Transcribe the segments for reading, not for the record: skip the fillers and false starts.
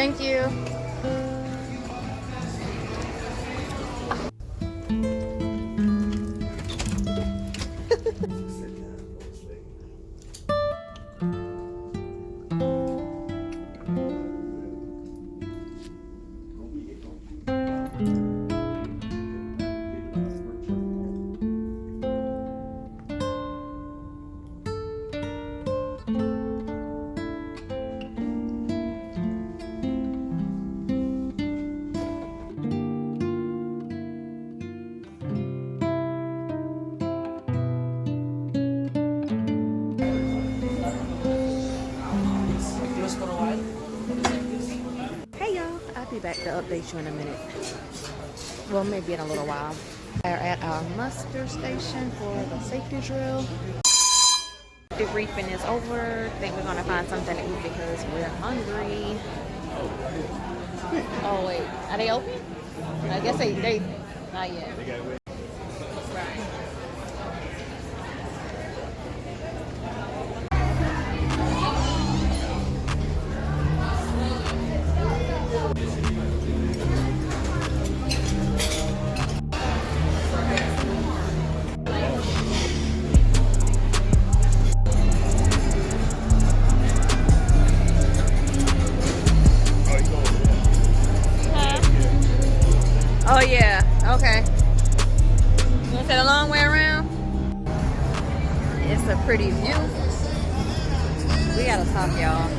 Thank you. Hey y'all, I'll be back to update you in a minute. Well, maybe in a little while. We're at our muster station for the safety drill. Debriefing is over. I think we're gonna find something to eat because we're hungry. Oh wait, are they open? I guess they not yet. Right. Oh yeah, okay. You want to take a long way around? It's a pretty view. We gotta talk, y'all.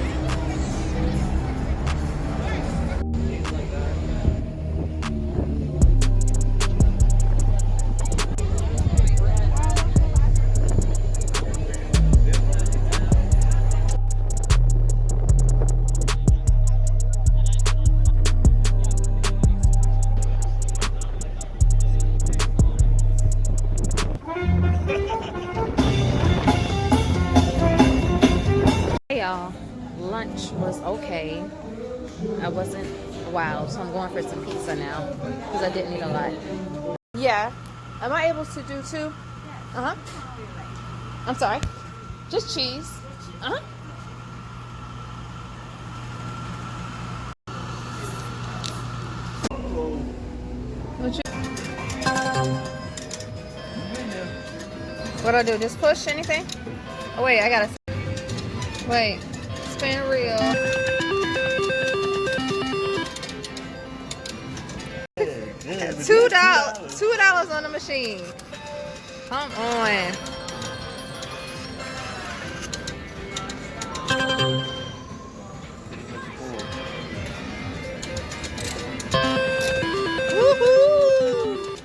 Y'all, lunch was okay. I wasn't wow, so I'm going for some pizza now because I didn't eat a lot. Yeah, am I able to do two? I'm sorry, just cheese. What do I do? Just push anything? Oh wait, I gotta. Wait, spin reel. $2 on the machine. Come on. Woohoo!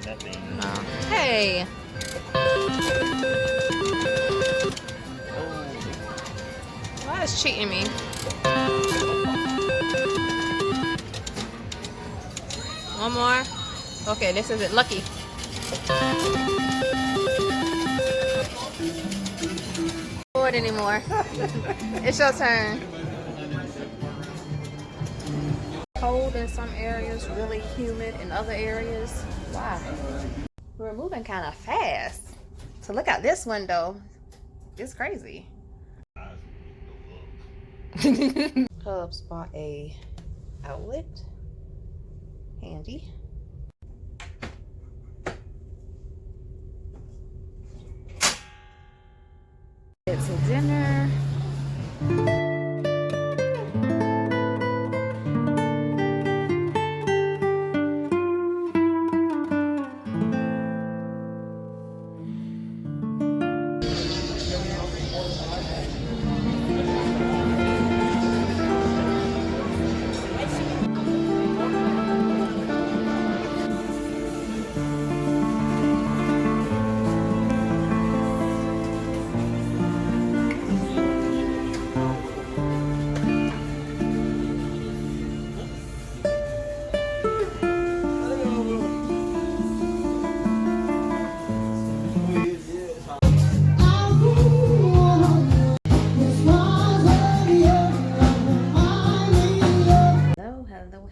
Nothing. Oh, hey. Why is cheating me? One more. Okay, this is it. Lucky. Bored anymore. It's your turn. Cold in some areas, really humid in other areas. Wow. We're moving kind of fast. So look out this window. It's crazy. Cubs bought a outlet. Handy. It's a dinner.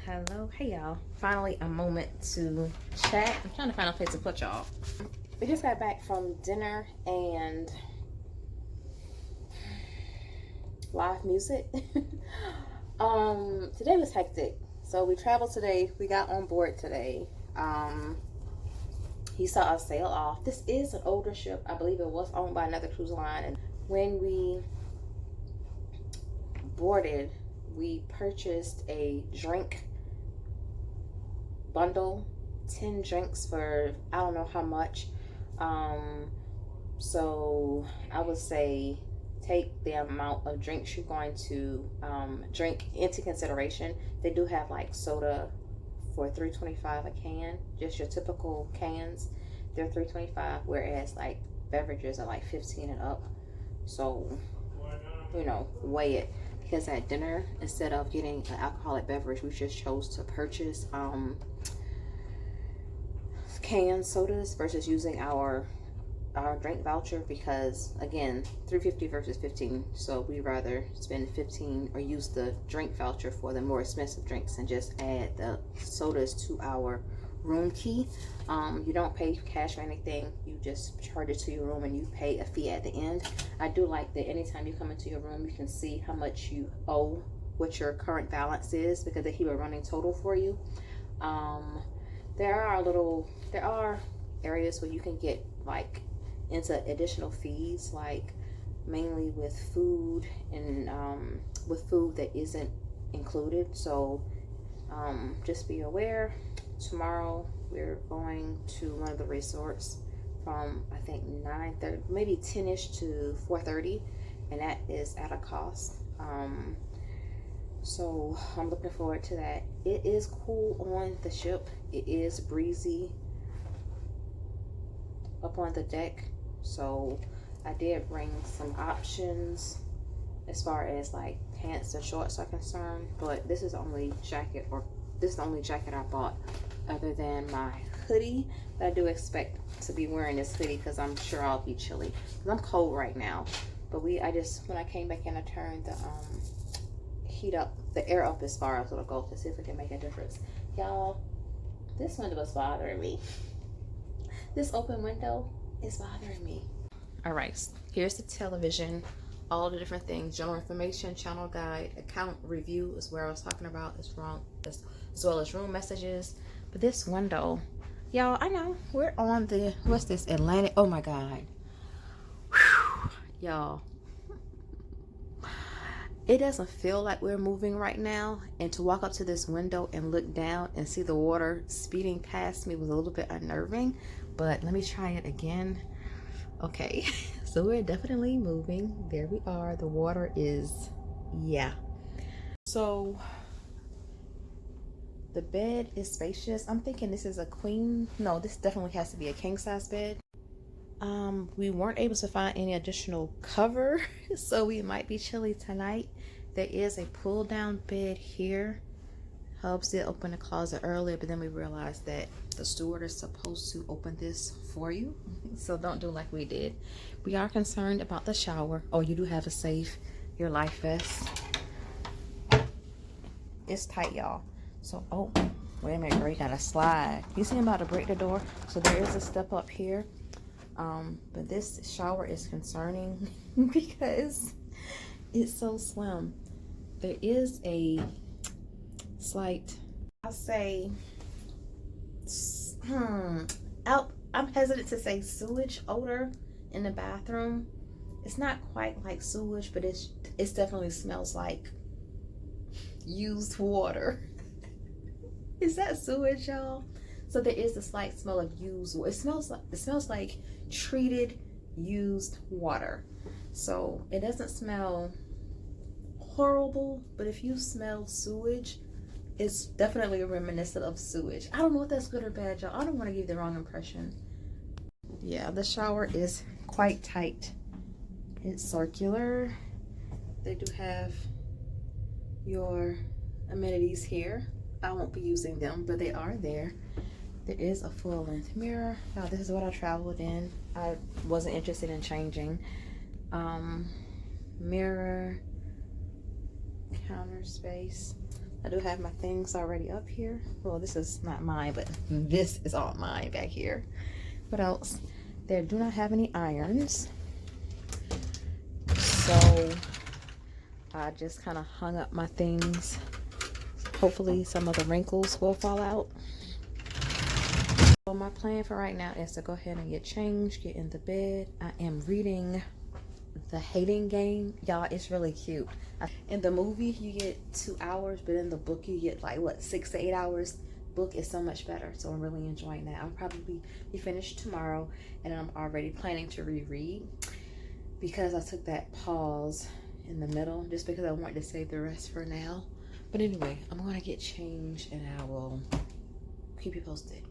Hello, hey y'all. Finally a moment to chat. I'm trying to find a place to put y'all. We just got back from dinner and live music. Today was hectic. So we traveled today. We got on board today. He saw us sail off. This is an older ship. I believe it was owned by another cruise line. And when we boarded, we purchased a drink bundle, 10 drinks for I don't know how much. So I would say take the amount of drinks you're going to drink into consideration. They do have like soda for $3.25 a can, just your typical cans. They're $3.25, whereas like beverages are like 15 and up. So, you know, weigh it. Because at dinner, instead of getting an alcoholic beverage, we just chose to purchase canned sodas versus using our drink voucher, because again, $3.50 versus $15, so we rather spend $15 or use the drink voucher for the more expensive drinks and just add the sodas to our room key. You don't pay cash or anything, you just charge it to your room and you pay a fee at the end. I do like that anytime you come into your room you can see how much you owe, what your current balance is, because they keep a running total for you. There are areas where you can get like into additional fees, like mainly with food and with food that isn't included. So just be aware. Tomorrow we're going to one of the resorts from I think 9:30, maybe 10ish to 4:30, and that is at a cost. So I'm looking forward to that. It is cool on the ship. It is breezy up on the deck. So I did bring some options as far as like pants and shorts are concerned, but this is the only jacket I bought other than my hoodie. But I do expect to be wearing this hoodie because I'm sure I'll be chilly because I'm cold right now. But when I came back in, I turned the air up as far as it'll go to see if it can make a difference. Y'all, this window is bothering me. This open window is bothering me. All right, here's the television, all the different things, general information, channel guide, account review is where I was talking about, as well as room messages. But this window, y'all, I know we're on the, what's this, Atlantic? Oh my God. Y'all, it doesn't feel like we're moving right now, and to walk up to this window and look down and see the water speeding past me was a little bit unnerving. But let me try it again. Okay, so we're definitely moving. There we are. The water is, yeah. So the bed is spacious. I'm thinking this is a queen. No, this definitely has to be a king size bed. We weren't able to find any additional cover, so we might be chilly tonight. There is a pull down bed here. Hubs did open the closet earlier, but then we realized that the steward is supposed to open this for you, so don't do like we did. We are concerned about the shower. Oh, you do have a safe, your life vest. It's tight, y'all. So, oh, wait a minute, girl, you gotta slide. You see I'm about to break the door? So there is a step up here. But this shower is concerning because it's so slim. There is a slight, I'll say, I'm hesitant to say sewage odor in the bathroom. It's not quite like sewage, but it definitely smells like used water. Is that sewage, y'all? So there is a slight smell of used water. It smells like treated used water. So it doesn't smell horrible, but if you smell sewage, it's definitely reminiscent of sewage. I don't know if that's good or bad, y'all. I don't want to give the wrong impression. Yeah, the shower is quite tight. It's circular. They do have your amenities here. I won't be using them, but they are there. There is a full-length mirror. Now, this is what I traveled in. I wasn't interested in changing. Mirror, counter space. I do have my things already up here. Well, this is not mine, but this is all mine back here. What else? They do not have any irons. So I just kind of hung up my things. Hopefully some of the wrinkles will fall out. So my plan for right now is to go ahead and get changed, get in the bed. I am reading The Hating Game. Y'all, it's really cute. In the movie you get 2 hours, but in the book you get like what, 6 to 8 hours. Book is so much better, so I'm really enjoying that. I'll probably be finished tomorrow, and I'm already planning to reread because I took that pause in the middle just because I wanted to save the rest for now. But anyway, I'm gonna get changed and I will keep you posted.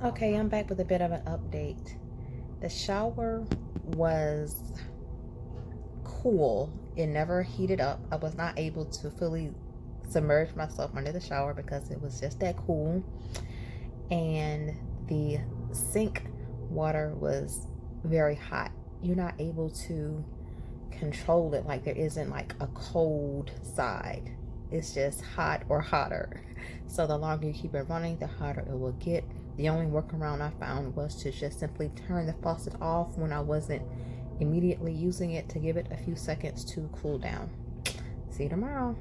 Okay, I'm back with a bit of an update. The shower was cool. It never heated up. I was not able to fully submerge myself under the shower because it was just that cool. And the sink water was very hot. You're not able to control it. Like, there isn't like a cold side. It's just hot or hotter. So the longer you keep it running, the hotter it will get. The only workaround I found was to just simply turn the faucet off when I wasn't immediately using it, to give it a few seconds to cool down. See you tomorrow.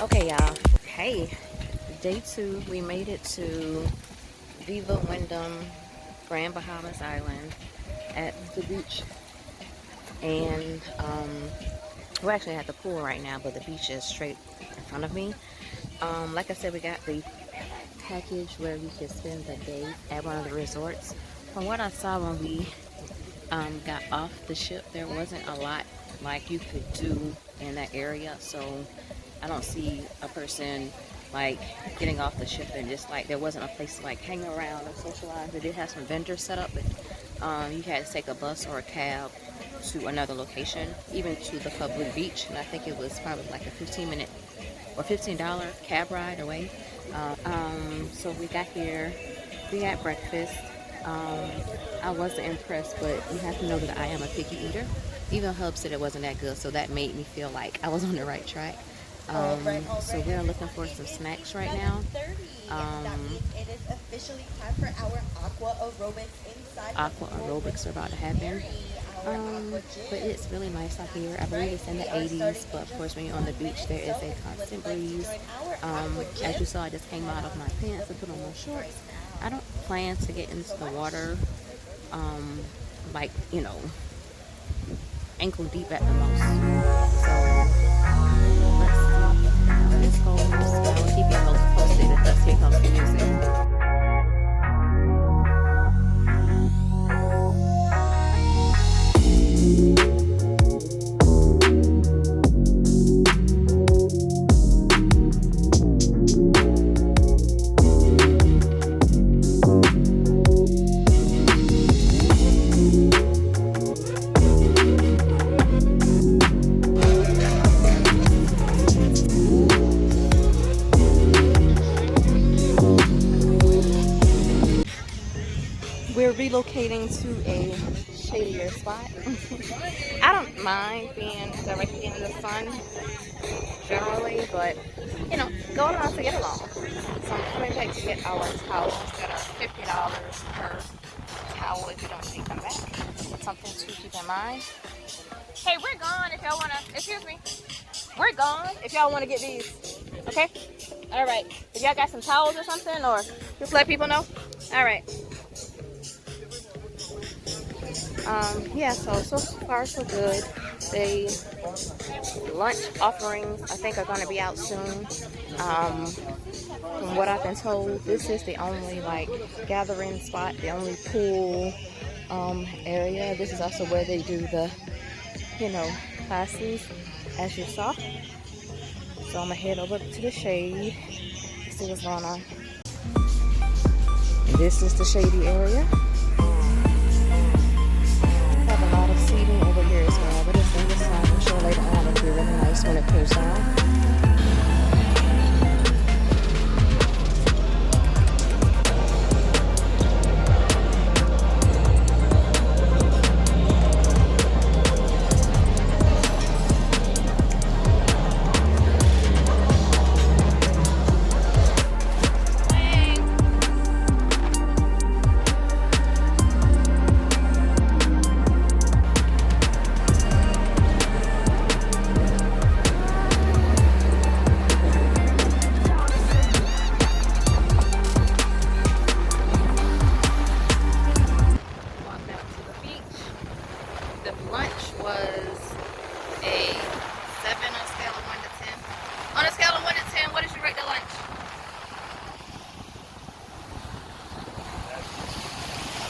Okay, y'all. Hey, day 2, we made it to Viva Wyndham, Grand Bahamas Island at the beach. And we're actually at the pool right now, but the beach is straight in front of me. Like I said, we got the package where we could spend the day at one of the resorts. From what I saw when we got off the ship, there wasn't a lot like you could do in that area. So I don't see a person like getting off the ship and just like, there wasn't a place to like hang around or socialize. They did have some vendors set up, but you had to take a bus or a cab to another location, even to the public beach. And I think it was probably like a 15-minute or $15 cab ride away. So we got here, we had breakfast. I wasn't impressed, but you have to know that I am a picky eater. Even Hub said it wasn't that good, so that made me feel like I was on the right track. So we're looking for some snacks right now. That means it is officially time for our aqua aerobics inside. Aqua aerobics are about to happen. But it's really nice out here. I believe it's in the 80s, but of course when you're on the beach there is a constant breeze. As you saw, I just came out of my pants and put on my shorts. I don't plan to get into the water like, you know, ankle deep at the most. So let's go. I will keep you posted if that's here comes the music. We're relocating to a shadier spot. I don't mind being directly in the sun generally, but you know, go along to get along. So I'm coming back to get our towels that are $50 per towel if you don't take them back. Something to keep in mind. Hey, we're gone if y'all wanna, excuse me. We're gone if y'all wanna get these. Okay? Alright. If y'all got some towels or something, or just let people know. Alright. Yeah, so far so good. birthday lunch offerings, I think, are going to be out soon. From what I've been told, this is the only like gathering spot, the only pool area. This is also where they do the, you know, classes, as you saw. So I'm gonna head over to the shade, see what's going on. This is the shady area. Have a lot of seating over here as well, but it's in the sun. I'm sure later on it'll be really nice when it cools down.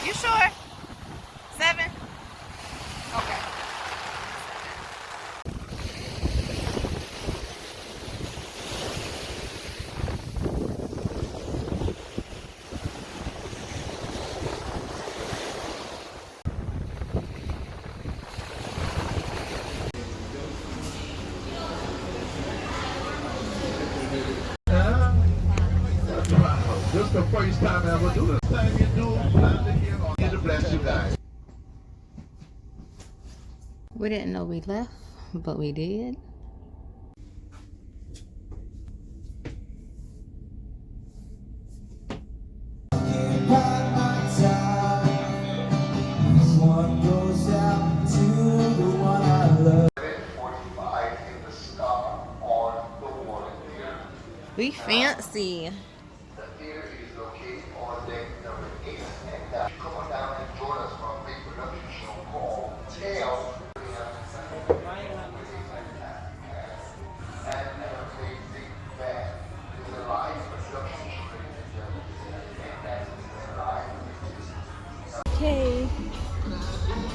You sure? 7? Okay. This is the first time I ever do this. Time you do, plan to hear on. Get to bless you guys. We didn't know we left, but we did. We fancy. The theater is located on deck number 8, and come on down and join us for a big production show called Tales. Okay,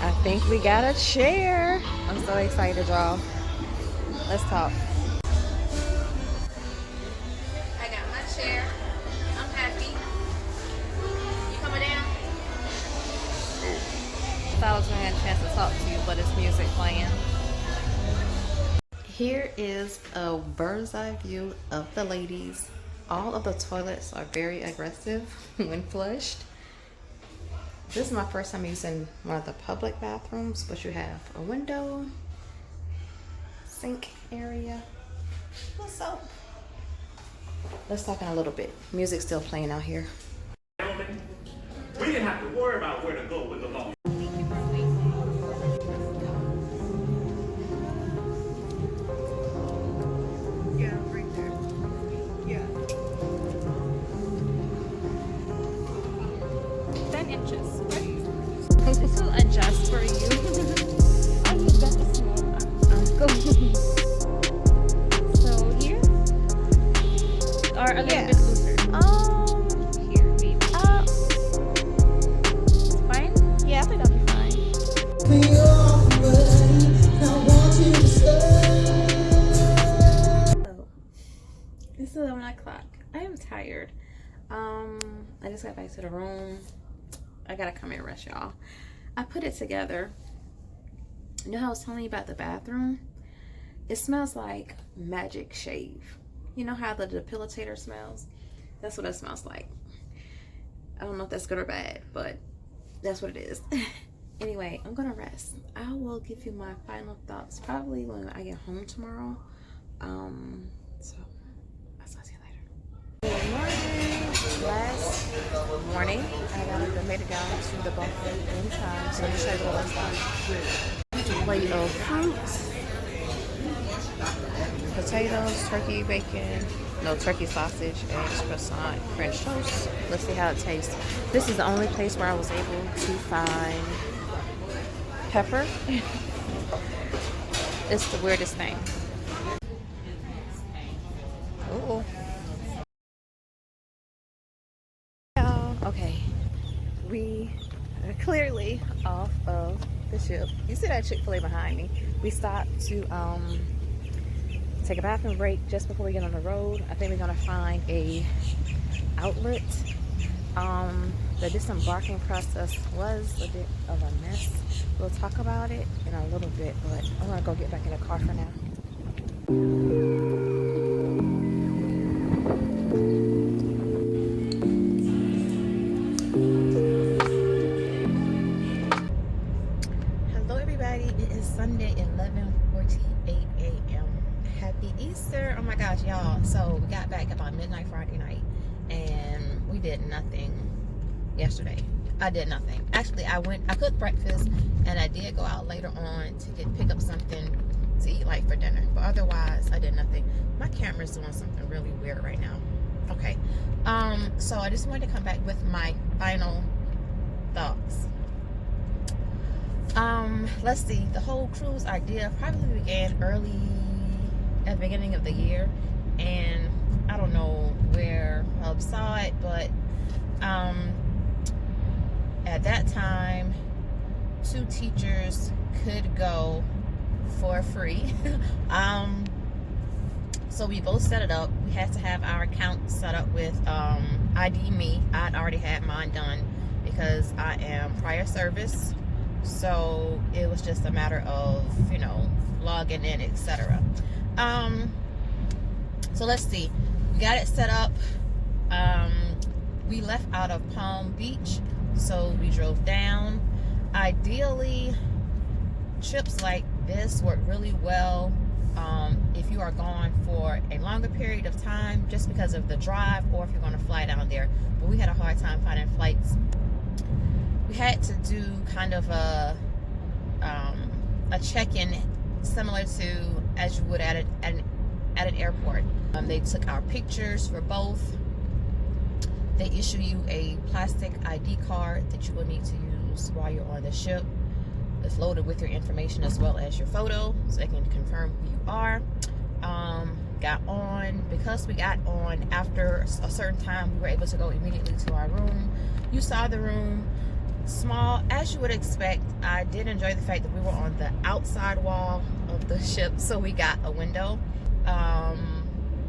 I think we got a chair. I'm so excited, y'all. Let's talk. I got my chair. I'm happy. You coming down? I thought I was gonna have a chance to talk to you, but it's music playing. Here is a bird's eye view of the ladies. All of the toilets are very aggressive when flushed. This is my first time using one of the public bathrooms, but you have a window, sink area. What's up? Let's talk in a little bit. Music's still playing out here. We didn't have to worry about where to go with the law. Yeah, right there. Yeah. 10 inches. This will adjust for you. Oh, you got the small. Go. So here? Or a little bit looser? Here, maybe. Fine? Yeah, I think that'll be fine. Oh. It's 11 o'clock. I am tired. I just got back to the room. I gotta come and rest, y'all. I put it together. You know how I was telling you about the bathroom? It smells like magic shave. You know how the depilator smells? That's what it smells like. I don't know if that's good or bad, but that's what it is. Anyway, I'm gonna rest. I will give you my final thoughts probably when I get home tomorrow. So I'll talk to you later. Good morning. Last morning, I got up and made it down to the buffet in time. So let me show you what it's like. Plate of fruits, potatoes, turkey, bacon, no, turkey sausage, eggs, croissant, French toast. Let's see how it tastes. This is the only place where I was able to find pepper. It's the weirdest thing. Oh. Y'all, okay. We are clearly off of the ship. You see that Chick-fil-A behind me? We stopped to take a bathroom break just before we get on the road. I think we're gonna find a outlet. The disembarking process was a bit of a mess. We'll talk about it in a little bit, but I'm gonna go get back in the car for now. Hello everybody, it is Sunday, 11:48 a.m. Happy Easter. Oh my gosh, y'all. So we got back about midnight Friday night and we did nothing yesterday. I did nothing. Actually, I cooked breakfast and I did go out later on to pick up something to eat like for dinner. But otherwise, I did nothing. My camera's doing something really weird right now. Okay. So I just wanted to come back with my final thoughts. Let's see. The whole cruise idea probably began early at the beginning of the year, and I don't know where I saw it, but at that time, 2 teachers could go for free. So we both set it up. We had to have our account set up with ID Me. I'd already had mine done because I am prior service. So it was just a matter of, you know, logging in, etc. So let's see. We got it set up. We left out of Palm Beach, so we drove down. Ideally, trips like this work really well if you are gone for a longer period of time, just because of the drive, or if you're going to fly down there. But we had a hard time finding flights. We had to do kind of a check-in similar to as you would at an airport. They took our pictures for both. They issue you a plastic ID card that you will need to use while you're on the ship. It's loaded with your information as well as your photo, so they can confirm who you are. Got on. Because we got on after a certain time, we were able to go immediately to our room. You saw the room. Small, as you would expect. I did enjoy the fact that we were on the outside wall of the ship, so we got a window.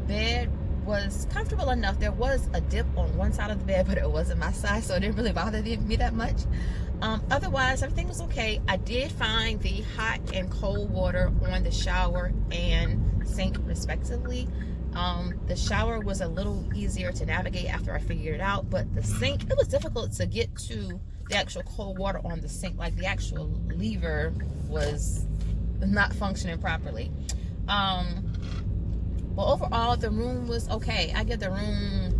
Bed was comfortable enough. There was a dip on one side of the bed, but it wasn't my size, so it didn't really bother me that much. Otherwise, everything was okay. I did find the hot and cold water on the shower and sink respectively. The shower was a little easier to navigate after I figured it out, but the sink, it was difficult to get to the actual cold water on the sink. Like the actual lever was not functioning properly. But overall, the room was okay. I give the room,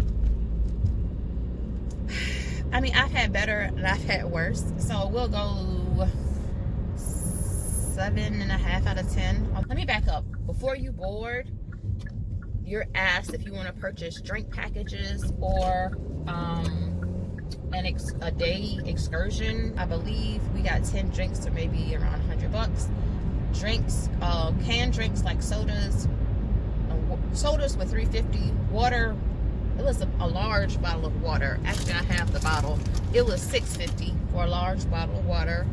I mean, I've had better and I've had worse, so we'll go 7.5 out of 10. Let me back up. Before you board, you're asked if you want to purchase drink packages or a day excursion. I believe we got 10 drinks, or maybe around $100. Drinks, canned drinks like sodas were $3.50. Water, it was a large bottle of water. Actually, I have the bottle. It was $6.50 for a large bottle of water.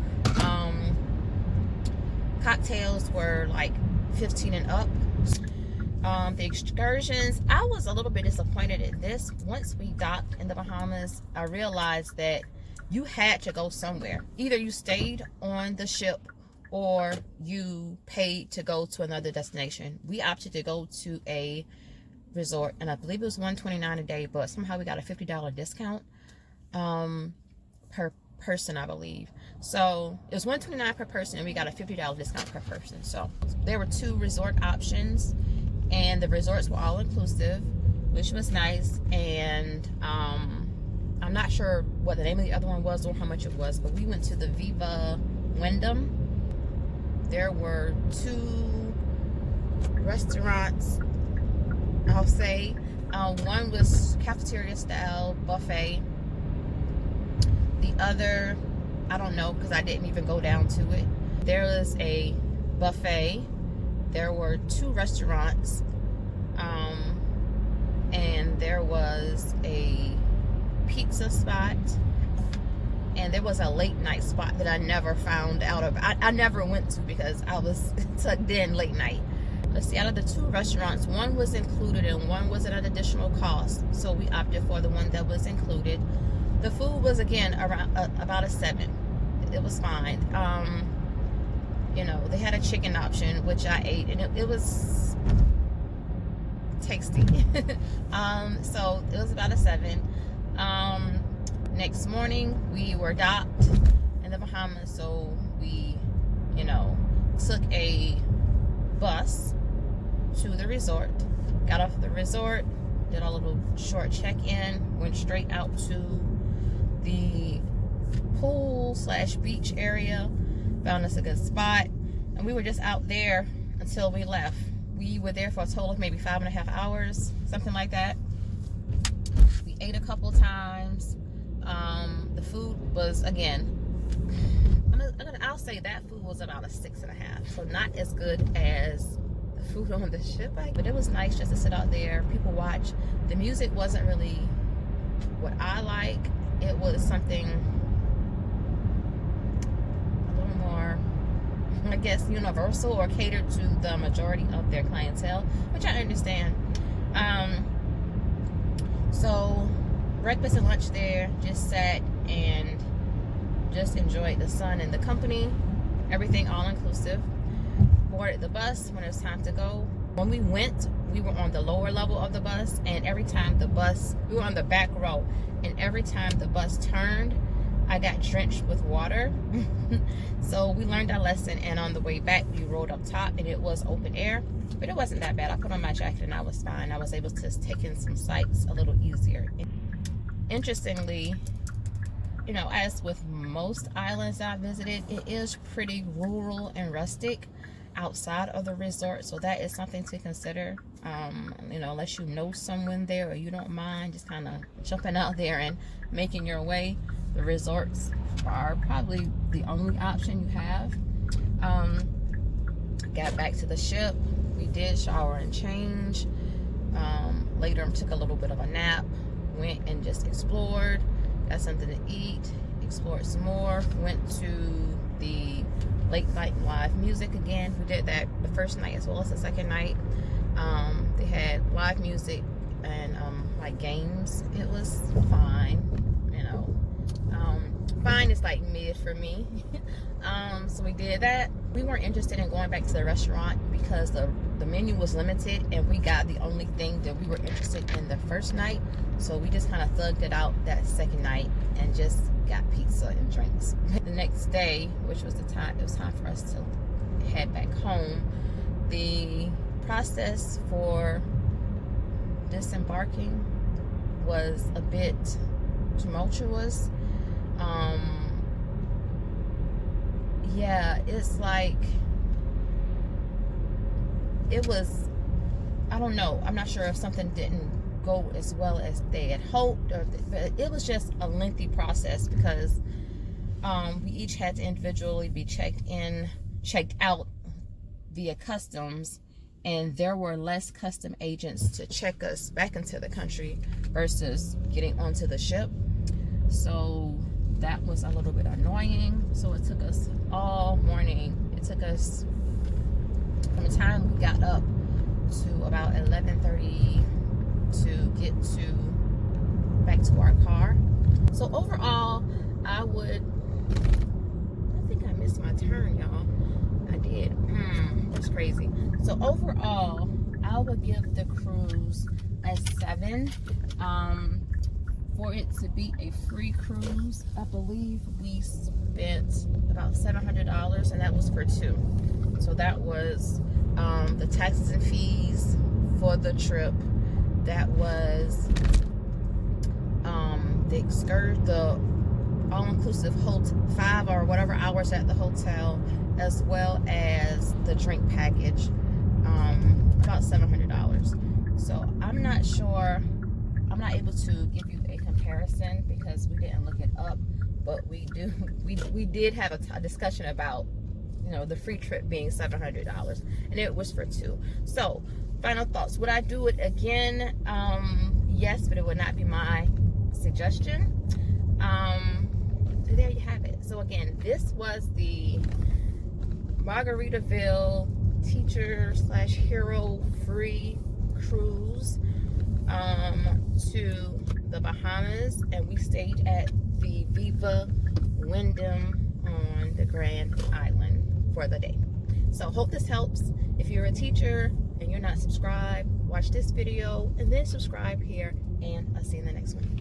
Cocktails were like 15 and up. The excursions, I was a little bit disappointed at this. Once we docked in the Bahamas, I realized that you had to go somewhere. Either you stayed on the ship or you paid to go to another destination. We opted to go to a resort, and I believe it was $129 a day, but somehow we got a $50 discount per person, I believe. So it was $129 per person, and we got a $50 discount per person. So there were 2 resort options, and the resorts were all inclusive, which was nice. And I'm not sure what the name of the other one was or how much it was, but we went to the Viva Wyndham. There were 2 restaurants, I'll say. One was cafeteria style buffet. The other, I don't know, because I didn't even go down to it. There was a buffet there were 2 restaurants, and there was a pizza spot, and there was a late night spot that I never found out of. I never went to because I was tucked in late night. Let's see, out of the 2 restaurants, one was included and one was at an additional cost. So we opted for the one that was included. The food was, again, around about a 7. It was fine. You know, they had a chicken option, which I ate, and it was tasty. So it was about a 7. Next morning, we were docked in the Bahamas, so we, you know, took a bus to the resort, got off the resort, did a little short check-in, went straight out to the pool/beach area, found us a good spot, and we were just out there until we left. We were there for a total of maybe 5.5 hours, something like that. We ate a couple times. The food was, again, I'll say that food was about a 6.5, so not as good as the food on the ship, but it was nice just to sit out there, people watch. The music wasn't really what I like. It was something a little more, I guess, universal or catered to the majority of their clientele, which I understand. So breakfast and lunch there, just sat and just enjoyed the sun and the company, everything all inclusive. Boarded the bus when it was time to go. When we went, we were on the lower level of the bus, and every time the bus, we were on the back row, and every time the bus turned, I got drenched with water. So we learned our lesson, and on the way back, we rode up top, and it was open air, but it wasn't that bad. I put on my jacket and I was fine. I was able to take in some sights a little easier. Interestingly, you know, as with most islands I visited, it is pretty rural and rustic outside of the resort, so that is something to consider. You know, unless you know someone there or you don't mind just kind of jumping out there and making your way, the resorts are probably the only option you have. Got back to the ship, we did shower and change. Later took a little bit of a nap, went and just explored, got something to eat, explored some more, went to the late night live music again. We did that the first night as well as the second night. They had live music and like games. It was fine, you know. Fine is like mid for me. So we did that. We weren't interested in going back to the restaurant because the menu was limited, and we got the only thing that we were interested in the first night. So we just kind of thugged it out that second night and just got pizza and drinks. The next day, which was it was time for us to head back home. The process for disembarking was a bit tumultuous. Yeah, it's like, it was, I don't know, I'm not sure if something didn't go as well as they had hoped, but it was just a lengthy process because we each had to individually be checked out via customs, and there were less custom agents to check us back into the country versus getting onto the ship. So that was a little bit annoying. So it took us all morning. It took us from the time we got up to about 11:30 to get back to our car. So overall, I think I missed my turn, y'all. I did. That's crazy. So overall, I would give the cruise a 7. For it to be a free cruise, I believe we spent about $700, and that was for 2. So that was the taxes and fees for the trip. That was the all-inclusive 5 or whatever hours at the hotel, as well as the drink package, about $700. So I'm not sure, I'm not able to give you a comparison because we didn't look it up, but we did have a discussion about, you know, the free trip being $700, and it was for 2. So final thoughts, would I do it again? Yes, but it would not be my suggestion. So there you have it. So again, this was the Margaritaville teacher / hero free cruise to the Bahamas, and we stayed at the Viva Wyndham on the Grand Island for the day. So hope this helps. If you're a teacher and you're not subscribed, watch this video and then subscribe here, and I'll see you in the next one.